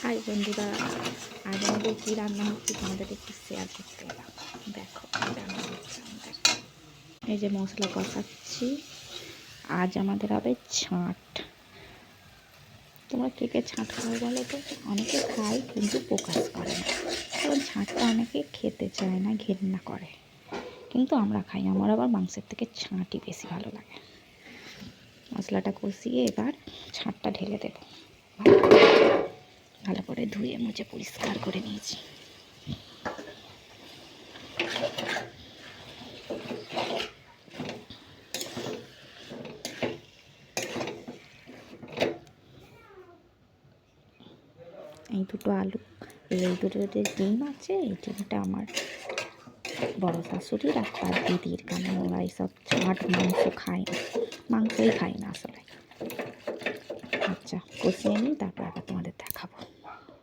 High বন্ধুরা, আজ আমাদের কী রান্না হচ্ছে তোমাদের একটু শেয়ার করতে এলাম। দেখো কী রান্না হচ্ছে আমাদের। এই যে মশলা কষাচ্ছি। আজ আমাদের হবে ছাঁট। তোমরা কে কে ছাঁট খাও বলো তো? অনেকে খায় কিন্তু প্রকাশ করে না, কারণ ছাঁটটা অনেকে খেতে চায় না, ঘেন্না করে। কিন্তু আমরা খাই। আমার আবার মাংসের থেকে ছাঁটই বেশি ভালো লাগে। মশলাটা কষিয়ে এবার ছাঁটটা ঢেলে দেবো। ভালো করে ধুয়ে মুছে পরিষ্কার করে নিয়েছি। এই দুটো আলু, এই দুটো যে ডিম আছে, এই ডিমটা আমার বড় শাশুড়ির আর তার দিদির, কারণ ওরা এইসব ছাট মাংস খায় না, মাংসই খায় না আসলে। আচ্ছা, কষিয়ে নিই, তারপর আবার তোমার